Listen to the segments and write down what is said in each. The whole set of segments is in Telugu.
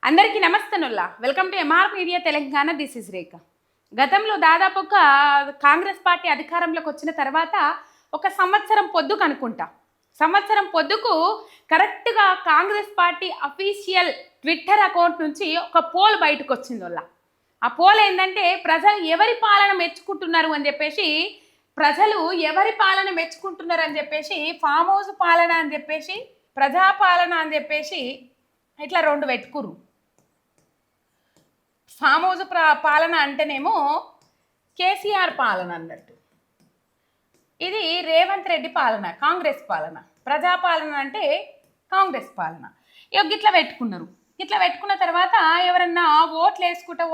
అందరికీ నమస్తనుల్లా welcome to MR media Telangana. This is Rekha. గతంలో దాదాపు ఒక కాంగ్రెస్ పార్టీ అధికారంలోకి వచ్చిన తర్వాత ఒక సంవత్సరం పొద్దుకు అనుకుంటా, సంవత్సరం పొద్దుకు కరెక్ట్గా Congress party official Twitter account నుంచి ఒక పోల్ బయటకు వచ్చింది వాళ్ళ. ఆ పోల్ ఏంటంటే ప్రజలు ఎవరి పాలన మెచ్చుకుంటున్నారు అని చెప్పేసి, ఫామ్ హౌస్ పాలన అని చెప్పేసి, ప్రజాపాలన అని చెప్పేసి ఇట్లా రెండు పెట్టుకురు. ఫామ్ హౌస్ పాలన అంటేనేమో కేసీఆర్ పాలన అన్నట్టు, ఇది రేవంత్ రెడ్డి పాలన, కాంగ్రెస్ పాలన. ప్రజాపాలన అంటే కాంగ్రెస్ పాలన. ఇక గిట్లా పెట్టుకున్నారు. ఇట్లా పెట్టుకున్న తర్వాత ఎవరన్నా ఓట్లు వేసుకుంటా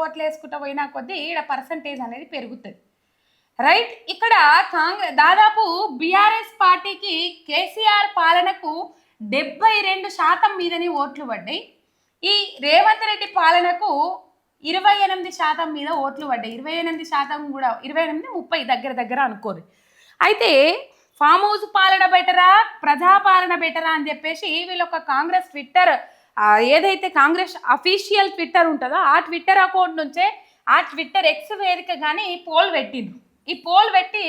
పోయినా కొద్దీ ఇక్కడ పర్సంటేజ్ అనేది పెరుగుతుంది, రైట్. ఇక్కడ దాదాపు బీఆర్ఎస్ పార్టీకి కేసీఆర్ పాలనకు 72% మీదనే ఓట్లు పడ్డాయి. ఈ రేవంత్ రెడ్డి పాలనకు 28% మీద ఓట్లు పడ్డాయి. 28% కూడా 28-30 దగ్గర అనుకోరు. అయితే ఫామ్ హౌస్ పాలన బెటరా, ప్రజాపాలన బెటరా అని చెప్పేసి వీళ్ళు ఒక కాంగ్రెస్ ట్విట్టర్, ఏదైతే కాంగ్రెస్ అఫీషియల్ ట్విట్టర్ ఉంటుందో ఆ ట్విట్టర్ అకౌంట్ నుంచే, ఆ ట్విట్టర్ ఎక్స్ వేదిక కానీ పోల్ పెట్టిండ్రు. ఈ పోల్ పెట్టి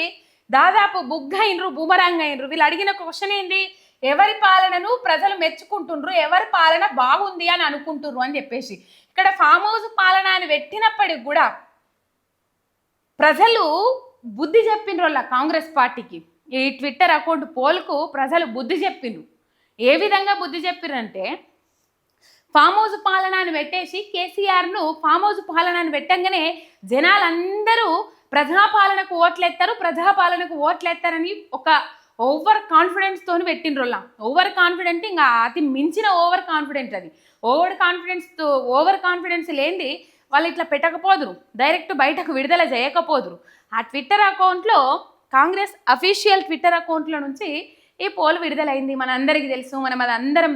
దాదాపు బుగ్గైనరు, బూమరాంగ్ అయినరు. వీళ్ళు అడిగిన క్వశ్చన్ ఏంటి, ఎవరి పాలనను ప్రజలు మెచ్చుకుంటుండ్రు, ఎవరి పాలన బాగుంది అని అనుకుంటుర్రు అని చెప్పేసి. ఇక్కడ ఫామ్ హౌస్ పాలన అని పెట్టినప్పటికి కూడా ప్రజలు బుద్ధి చెప్పిండ్రు వాళ్ళ కాంగ్రెస్ పార్టీకి. ఈ ట్విట్టర్ అకౌంట్ పోల్కు ప్రజలు బుద్ధి చెప్పిండ్రు. ఏ విధంగా బుద్ధి చెప్పిర్రంటే, ఫామ్ హౌస్ పాలన అని పెట్టేసి కేసీఆర్ను ఫామ్ హౌస్ పాలన అని పెట్టంగానే జనాలందరూ ప్రజాపాలనకు ఓట్లేస్తారని ఒక ఓవర్ కాన్ఫిడెన్స్ తోని పెట్టిండ్రోళ్ళ. ఓవర్ కాన్ఫిడెంట్, ఇంకా అతి మించిన ఓవర్ కాన్ఫిడెంట్. అది ఓవర్ కాన్ఫిడెన్స్ లేనిది వాళ్ళు ఇట్లా పెట్టకపోదురు, డైరెక్ట్ బయటకు విడుదల చేయకపోదురు. ఆ ట్విట్టర్ అకౌంట్లో, కాంగ్రెస్ అఫీషియల్ ట్విట్టర్ అకౌంట్లో నుంచి ఈ పోల్ విడుదలైంది. మన అందరికీ తెలుసు, మనం అది అందరం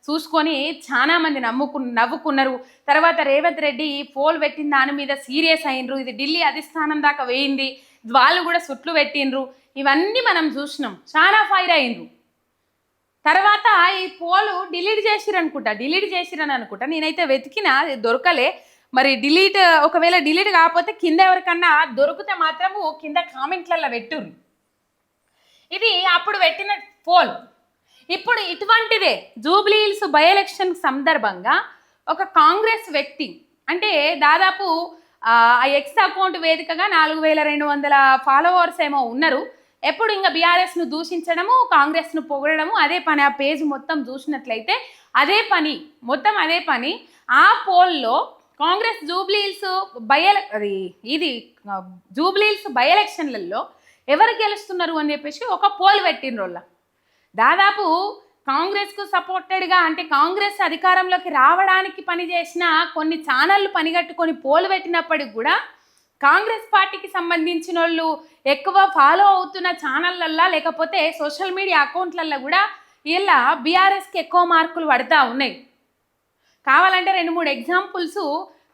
చూసుకొని చాలా మంది నవ్వుకున్నారు. తర్వాత రేవంత్ రెడ్డి పోల్ పెట్టిన దాని మీద సీరియస్ అయినరు. ఇది ఢిల్లీ అధిష్టానం దాకా వేయింది, వాళ్ళు కూడా సుట్లు పెట్టినరు. ఇవన్నీ మనం చూసినాం, చాలా ఫైర్ అయినరు. తర్వాత ఈ పోలు డిలీట్ చేసిరని అనుకుంటా. నేనైతే వెతికినా, దొరకలే. మరి ఒకవేళ డిలీట్ కాకపోతే కింద ఎవరికన్నా దొరికితే మాత్రము కింద కామెంట్లలో పెట్టుర్రు. ఇది అప్పుడు పెట్టిన పోల్. ఇప్పుడు ఇటువంటిదే జూబ్లీ హిల్స్ బై ఎలక్షన్ సందర్భంగా ఒక కాంగ్రెస్ వ్యక్తి, అంటే దాదాపు ఆ ఎక్స్ అకౌంట్ వేదికగా 4200 ఫాలోవర్స్ ఏమో ఉన్నారు. ఎప్పుడు ఇంకా బీఆర్ఎస్ను దూషించడము, కాంగ్రెస్ను పొగడము, అదే పని. ఆ పేజ్ మొత్తం చూసినట్లయితే అదే పని. ఆ పోల్లో కాంగ్రెస్ జూబ్లీ హిల్స్ బై ఎలక్షన్లలో ఎవరు గెలుస్తున్నారు అని చెప్పేసి ఒక పోల్ పెట్టినరోళ్ళ. దాదాపు కాంగ్రెస్కు సపోర్టెడ్గా, అంటే కాంగ్రెస్ అధికారంలోకి రావడానికి పనిచేసిన కొన్ని ఛానళ్ళు పనిగట్టుకొని పోలు పెట్టినప్పటికి కూడా కాంగ్రెస్ పార్టీకి సంబంధించిన వాళ్ళు ఎక్కువ ఫాలో అవుతున్న ఛానళ్ళల్లో, లేకపోతే సోషల్ మీడియా అకౌంట్లల్లో కూడా ఇలా బీఆర్ఎస్కి ఎక్కువ మార్కులు పడుతూ ఉన్నాయి. కావాలంటే 2-3 ఎగ్జాంపుల్స్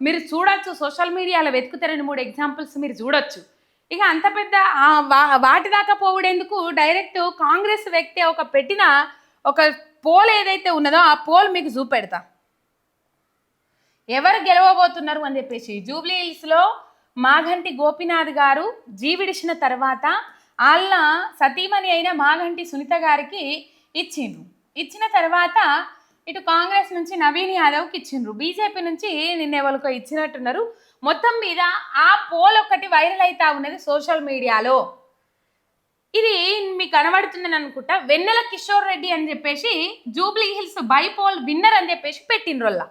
మీరు చూడొచ్చు, సోషల్ మీడియాలో వెతికితే 2-3 ఎగ్జాంపుల్స్ మీరు చూడొచ్చు. ఇక అంత పెద్ద వాటి దాకా పోవడేందుకు, డైరెక్ట్ కాంగ్రెస్ వ్యక్తి ఒక పెట్టిన ఒక పోల్ ఏదైతే ఉన్నదో ఆ పోల్ మీకు చూపెడతా. ఎవరు గెలవబోతున్నారు అని చెప్పేసి. జూబ్లీ హిల్స్లో మాగంటి గోపీనాథ్ గారు జీవిడిచిన తర్వాత వాళ్ళ సతీమణి అయిన మాగంటి సునీత గారికి ఇచ్చిన తర్వాత ఇటు కాంగ్రెస్ నుంచి నవీన్ యాదవ్కి ఇచ్చిండ్రు, బీజేపీ నుంచి నిన్నెవరికో ఇచ్చినట్టున్నారు. మొత్తం మీద ఆ పోల్ ఒకటి వైరల్ అవుతా ఉన్నది సోషల్ మీడియాలో. ఇది మీకు కనబడుతుందని అనుకుంటా. వెన్నెల కిషోర్ రెడ్డి అని చెప్పేసి జూబ్లీ హిల్స్ బైపోల్ విన్నర్ అని చెప్పేసి పెట్టిండ్రోళ్ళ.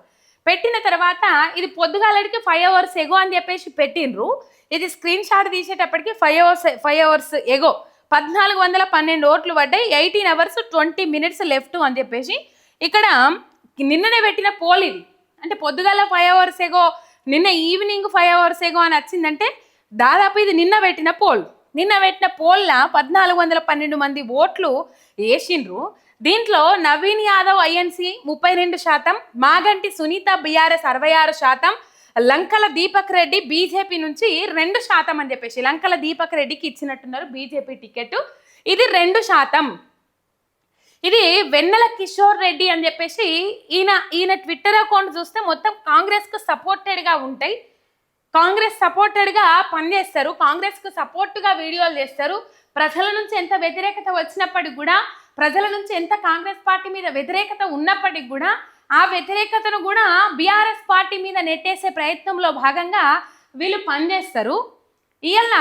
పెట్టిన తర్వాత ఇది పొద్దుగాలడికి 5 hours ఎగో అని చెప్పేసి పెట్టిండ్రు. ఇది స్క్రీన్ షాట్ తీసేటప్పటికి 5 hours ఎగో 1412 ఓట్లు పడ్డాయి. 18 hours 20 minutes లెఫ్ట్ అని చెప్పేసి ఇక్కడ నిన్ననే పెట్టిన పోల్ ఇది. అంటే పొద్దుగాల 5 hours ఎగో, నిన్న ఈవినింగ్ 5 hours ఎగో అని వచ్చిందంటే దాదాపు ఇది నిన్న పెట్టిన పోల్లా 1412 మంది ఓట్లు వేసిండ్రు. దీంట్లో నవీన్ యాదవ్ ఐఎన్సీ 32%, మాగంటి సునీత బీఆర్ఎస్ 66%, లంకల దీపక్ రెడ్డి బీజేపీ నుంచి 2% అని చెప్పేసి, లంకల దీపక్ రెడ్డికి ఇచ్చినట్టున్నారు బీజేపీ టికెట్, ఇది 2%. ఇది వెన్నెల కిషోర్ రెడ్డి అని చెప్పేసి ఈయన ట్విట్టర్ అకౌంట్ చూస్తే మొత్తం కాంగ్రెస్కు సపోర్టెడ్గా ఉంటాయి. కాంగ్రెస్ సపోర్టెడ్గా పనిచేస్తారు, కాంగ్రెస్కు సపోర్ట్గా వీడియోలు చేస్తారు. ప్రజల నుంచి ఎంత వ్యతిరేకత వచ్చినప్పటికి కూడా, ప్రజల నుంచి ఎంత కాంగ్రెస్ పార్టీ మీద వ్యతిరేకత ఉన్నప్పటికి కూడా ఆ వ్యతిరేకతను కూడా బీఆర్ఎస్ పార్టీ మీద నెట్టేసే ప్రయత్నంలో భాగంగా వీళ్ళు పనిచేస్తారు. ఇవాళ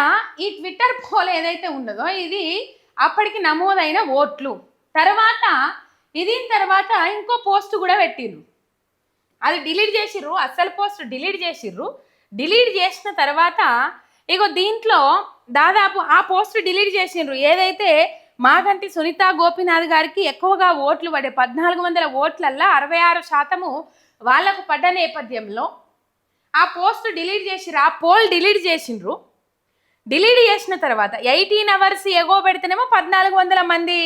ఈ ట్విట్టర్ పోల్ ఏదైతే ఉన్నదో ఇది అప్పటికి నమోదైన ఓట్లు. తర్వాత ఇంకో పోస్ట్ కూడా పెట్టిర్రు, అది డిలీట్ చేసిర్రు. అసలు పోస్ట్ డిలీట్ చేసిర్రు. డిలీట్ చేసిన తర్వాత ఇగో దీంట్లో దాదాపు ఆ పోస్ట్ డిలీట్ చేసిండ్రు. ఏదైతే మాగంటి సునీత గోపీనాథ్ గారికి ఎక్కువగా ఓట్లు పడే 1400 ఓట్లల్లో 66% వాళ్ళకు పడ్డ నేపథ్యంలో ఆ పోస్ట్ డిలీట్ చేసిర్రు. ఆ పోల్ డిలీట్ చేసిండ్రు. డిలీట్ చేసిన తర్వాత 18 అవర్స్ ఎగో పెడితేనేమో 1400 మంది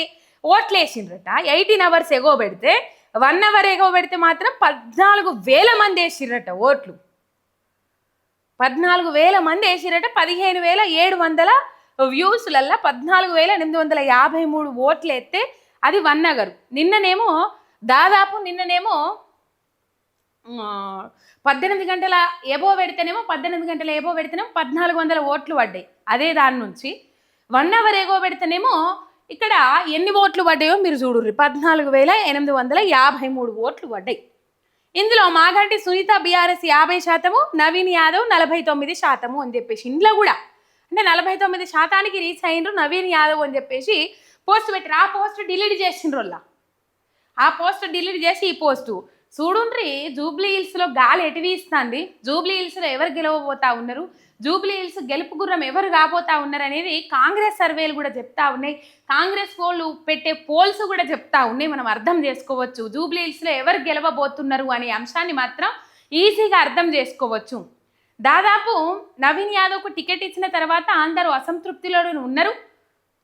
ఓట్లు వేసిండ్రట. 18 అవర్స్ ఎగో పెడితే 1 అవర్ ఎగో పెడితే మాత్రం 14,000 మంది వేసిర్రట ఓట్లు. 14,000 మంది వేసిరట. 15,700 వ్యూస్లల్లో 14,853 ఓట్లు ఎత్తే అది 1 అవర్. నిన్ననేమో 18 గంటల ఎబో పెడితేనేమో 1400 ఓట్లు పడ్డాయి. అదే దాని నుంచి 1 అవర్ ఎగో పెడితేనేమో ఇక్కడ ఎన్ని ఓట్లు పడ్డాయో మీరు చూడుర్రి, 14,853 ఓట్లు పడ్డాయి. ఇందులో మాగంటి సునీత బీఆర్ఎస్ 50%, నవీన్ యాదవ్ 49% అని చెప్పేసి ఇంట్లో కూడా అంటే 49% రీచ్ అయ్యిండ్రు నవీన్ యాదవ్ అని చెప్పేసి పోస్ట్ పెట్టారు. ఆ పోస్ట్ డిలీట్ చేసిండ్రు. ఆ పోస్ట్ డిలీట్ చేసి ఈ పోస్టు చూడుండ్రి. జూబ్లీ హిల్స్లో గాలి ఎటు వీస్తుంది, జూబ్లీ హిల్స్లో ఎవరు గెలవబోతా ఉన్నారు, జూబ్లీ హిల్స్ గెలుపు గుర్రం ఎవరు కాబోతా ఉన్నారు అనేది కాంగ్రెస్ సర్వేలు కూడా చెప్తా ఉన్నాయి. కాంగ్రెస్ వాళ్ళు పెట్టే పోల్స్ కూడా చెప్తా ఉన్నాయి. మనం అర్థం చేసుకోవచ్చు జూబ్లీ హిల్స్లో ఎవరు గెలవబోతున్నారు అనే అంశాన్ని మాత్రం ఈజీగా అర్థం చేసుకోవచ్చు. దాదాపు నవీన్ యాదవ్కు టికెట్ ఇచ్చిన తర్వాత అందరూ అసంతృప్తిలో ఉన్నారు,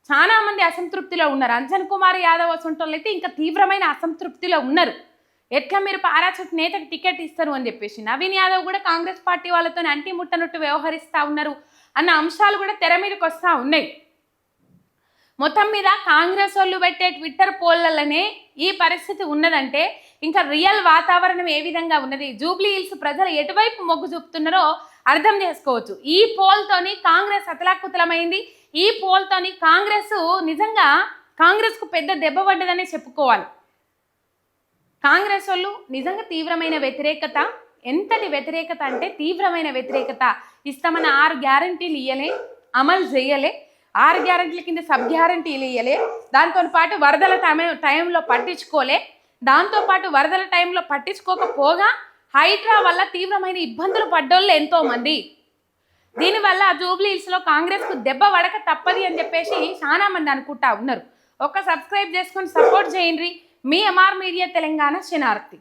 చాలామంది అసంతృప్తిలో ఉన్నారు. అంజన్ కుమార్ యాదవ్ అసంటోళ్ళు అయితే ఇంకా తీవ్రమైన అసంతృప్తిలో ఉన్నారు. ఎట్లా మీరు పారాచూట్ నేతకు టికెట్ ఇస్తారు అని చెప్పేసి నవీన్ యాదవ్ కూడా కాంగ్రెస్ పార్టీ వాళ్ళతో అంటి ముట్టనట్టు వ్యవహరిస్తూ ఉన్నారు అన్న అంశాలు కూడా తెర మీదకి వస్తూ ఉన్నాయి. మొత్తం మీద కాంగ్రెస్ వాళ్ళు పెట్టే ట్విట్టర్ పోల్లనే ఈ పరిస్థితి ఉన్నదంటే ఇంకా రియల్ వాతావరణం ఏ విధంగా ఉన్నది, జూబ్లీ హిల్స్ ప్రజలు ఎటువైపు మొగ్గు చూపుతున్నారో అర్థం చేసుకోవచ్చు. ఈ పోల్తోని కాంగ్రెస్ అతలాకుతలమైంది. ఈ పోల్తోని నిజంగా కాంగ్రెస్కు పెద్ద దెబ్బ పడ్డదనే చెప్పుకోవాలి. కాంగ్రెస్ వాళ్ళు నిజంగా తీవ్రమైన వ్యతిరేకత, ఎంతటి వ్యతిరేకత అంటే తీవ్రమైన వ్యతిరేకత. ఇస్తామన్న 6 గ్యారంటీలు ఇయ్యలే, అమలు చేయలే. 6 గ్యారంటీల కింద సబ్ గ్యారంటీలు ఇయ్యలే. దాంతో పాటు వరదల టైంలో పట్టించుకోలే. దాంతోపాటు వరదల టైంలో పట్టించుకోకపోగా హైడ్రా వల్ల తీవ్రమైన ఇబ్బందులు పడ్డోళ్ళు ఎంతోమంది. దీనివల్ల జూబ్లీ హిల్స్లో కాంగ్రెస్కు దెబ్బ పడక తప్పది అని చెప్పేసి చాలా మంది అనుకుంటా ఉన్నారు. ఒక్క సబ్స్క్రైబ్ చేసుకొని సపోర్ట్ చేయండి. మీ ఎంఆర్ మీడియా తెలంగాణ శనార్థి.